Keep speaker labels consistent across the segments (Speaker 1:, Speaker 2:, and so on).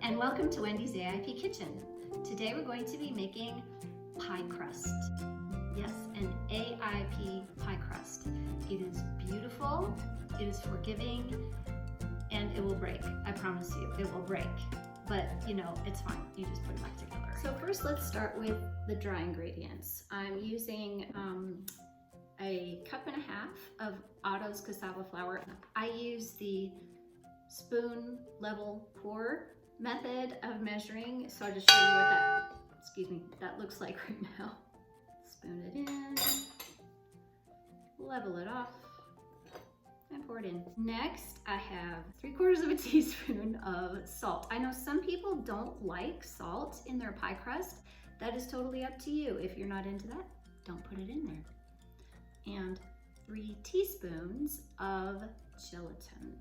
Speaker 1: and welcome to Wendy's AIP Kitchen. Today we're going to be making pie crust. Yes, an AIP pie crust. It is beautiful, it is forgiving, and it will break. I promise you, it will break. But you know, it's fine. You just put it back together. So first let's start with the dry ingredients. I'm using a cup and a half of Otto's cassava flour. I use the spoon level pour method of measuring. So I'll just show you what that looks like right now. Spoon it in, level it off, and pour it in. Next, I have 3/4 of a teaspoon of salt. I know some people don't like salt in their pie crust. That is totally up to you. If you're not into that, don't put it in there. And 3 teaspoons of gelatin.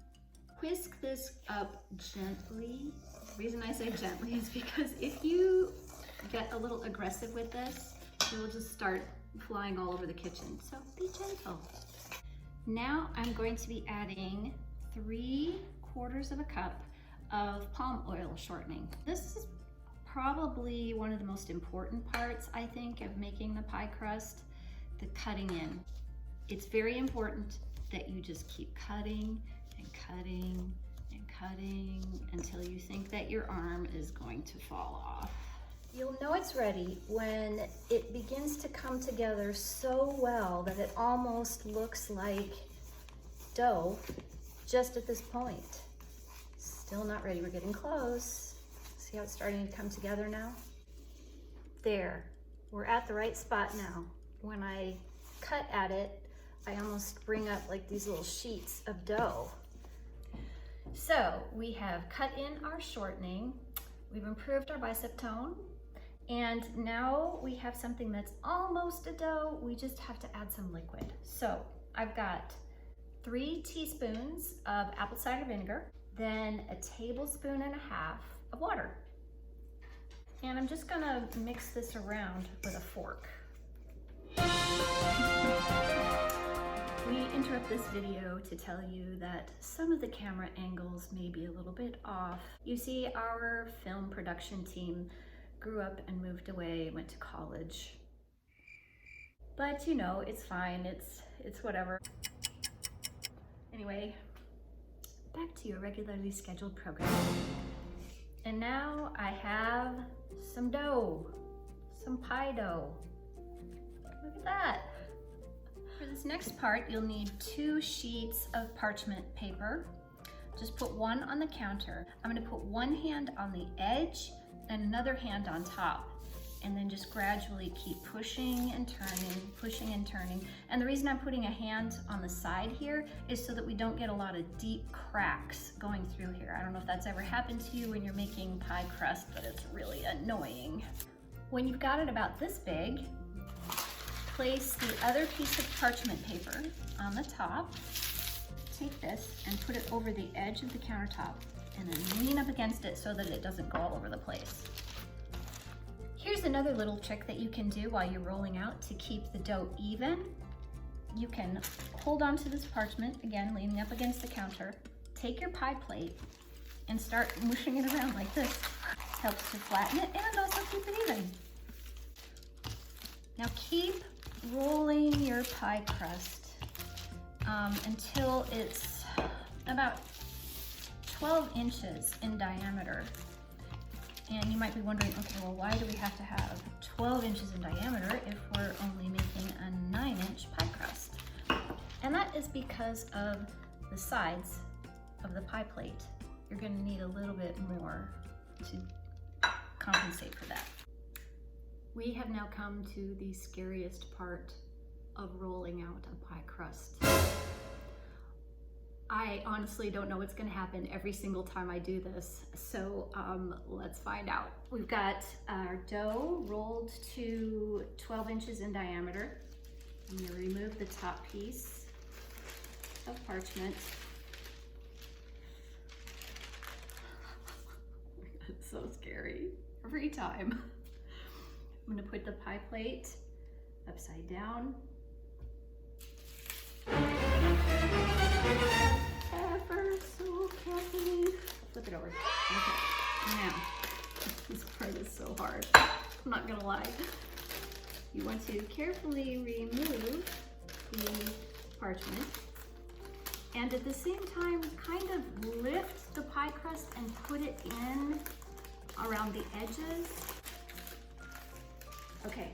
Speaker 1: Whisk this up gently. The reason I say gently is because if you get a little aggressive with this, it will just start flying all over the kitchen. So be gentle. Now I'm going to be adding 3/4 of a cup of palm oil shortening. This is probably one of the most important parts, I think, of making the pie crust, the cutting in. It's very important that you just keep cutting and cutting and cutting until you think that your arm is going to fall off. You'll know it's ready when it begins to come together so well that it almost looks like dough just at this point. Still not ready, we're getting close. See how it's starting to come together now? There, we're at the right spot now. When I cut at it, I almost bring up like these little sheets of dough. So we have cut in our shortening, we've improved our bicep tone, and now we have something that's almost a dough. We just have to add some liquid. So I've got 3 teaspoons of apple cider vinegar, then 1.5 tablespoons of water. And I'm just gonna mix this around with a fork. We interrupt this video to tell you that some of the camera angles may be a little bit off. You see, our film production team grew up and moved away, went to college. But you know, it's fine, it's whatever. Anyway, back to your regularly scheduled program. And now I have some dough, some pie dough. Look at that. For this next part, you'll need 2 sheets of parchment paper. Just put one on the counter. I'm gonna put one hand on the edge and another hand on top, and then just gradually keep pushing and turning, pushing and turning. And the reason I'm putting a hand on the side here is so that we don't get a lot of deep cracks going through here. I don't know if that's ever happened to you when you're making pie crust, but it's really annoying. When you've got it about this big, place the other piece of parchment paper on the top. Take this and put it over the edge of the countertop and then lean up against it so that it doesn't go all over the place. Here's another little trick that you can do while you're rolling out to keep the dough even. You can hold onto this parchment, again, leaning up against the counter. Take your pie plate and start mushing it around like this. Helps to flatten it and also keep it even. Now keep rolling your pie crust until it's about 12 inches in diameter. And you might be wondering, okay, well, why do we have to have 12 inches in diameter if we're only making a 9-inch pie crust? And that is because of the sides of the pie plate. You're gonna need a little bit more to compensate for that. We have now come to the scariest part of rolling out a pie crust. I honestly don't know what's gonna happen every single time I do this, so let's find out. We've got our dough rolled to 12 inches in diameter. I'm gonna remove the top piece of parchment. It's so scary every time. I'm gonna put the pie plate upside down. Ever so carefully flip it over. Okay. Now, this part is so hard. I'm not gonna lie. You want to carefully remove the parchment and at the same time kind of lift the pie crust and put it in around the edges. Okay,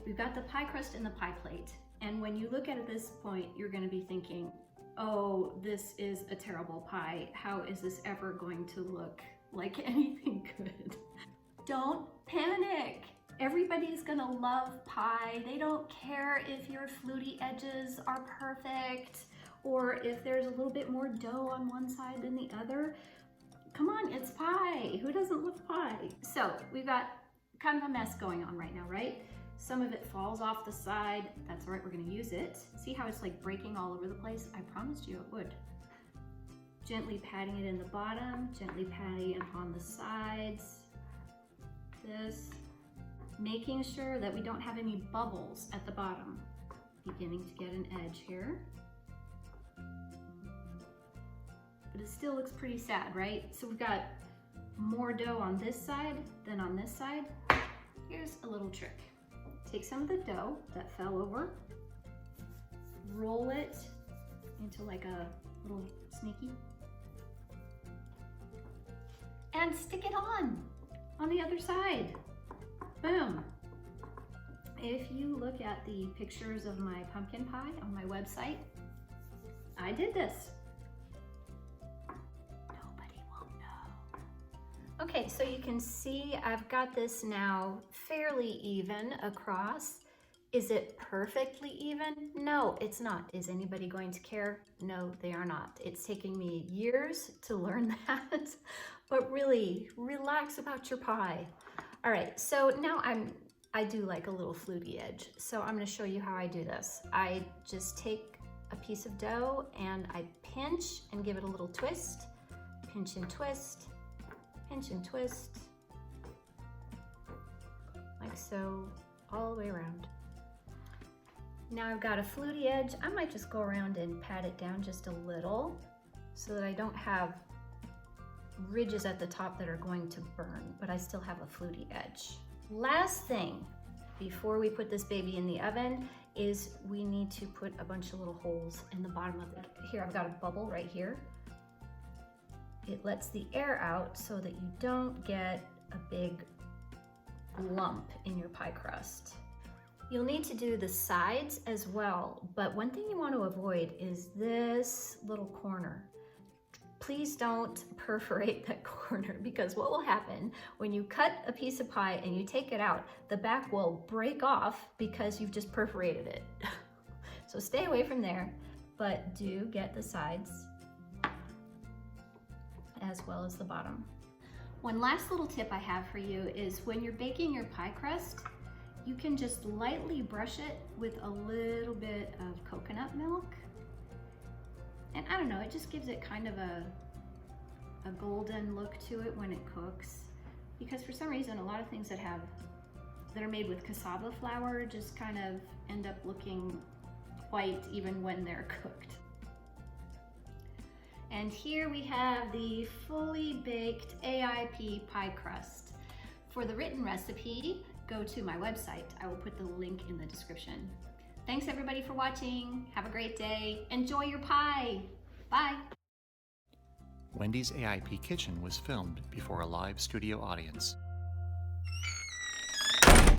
Speaker 1: we've got the pie crust in the pie plate, and when you look at this point, you're going to be thinking, oh, this is a terrible pie. How is this ever going to look like anything good? Don't panic. Everybody's gonna love pie. They don't care if your fluty edges are perfect or if there's a little bit more dough on one side than the other. Come on, it's pie. Who doesn't love pie? So we've got kind of a mess going on right now, right? Some of it falls off the side. That's all right, we're gonna use it. See how it's like breaking all over the place? I promised you it would. Gently patting it in the bottom, gently patting it on the sides. This. Making sure that we don't have any bubbles at the bottom. Beginning to get an edge here. But it still looks pretty sad, right? So we've got more dough on this side than on this side. Here's a little trick. Take some of the dough that fell over, roll it into like a little sneaky, and stick it on the other side. Boom. If you look at the pictures of my pumpkin pie on my website, I did this. Nobody will know. Okay, so you can see I've got this now fairly even across. Is it perfectly even? No, it's not. Is anybody going to care? No, they are not. It's taking me years to learn that, but really relax about your pie. All right, so now I do like a little fluty edge. So I'm gonna show you how I do this. I just take a piece of dough and I pinch and give it a little twist. Pinch and twist, pinch and twist. Like so, all the way around. Now I've got a fluty edge. I might just go around and pat it down just a little so that I don't have ridges at the top that are going to burn, but I still have a fluty edge. Last thing before we put this baby in the oven is we need to put a bunch of little holes in the bottom of it. Here I've got a bubble right here. It lets the air out so that you don't get a big lump in your pie crust. You'll need to do the sides as well, but one thing you want to avoid is this little corner. Please don't perforate that corner, because what will happen when you cut a piece of pie and you take it out, the back will break off because you've just perforated it. So stay away from there, but do get the sides as well as the bottom. One last little tip I have for you is when you're baking your pie crust, you can just lightly brush it with a little bit of coconut milk. And I don't know, it just gives it kind of a golden look to it when it cooks. Because for some reason, a lot of things that are made with cassava flour just kind of end up looking white even when they're cooked. And here we have the fully baked AIP pie crust. For the written recipe, go to my website. I will put the link in the description. Thanks everybody for watching. Have a great day. Enjoy your pie. Bye.
Speaker 2: Wendy's AIP Kitchen was filmed before a live studio audience.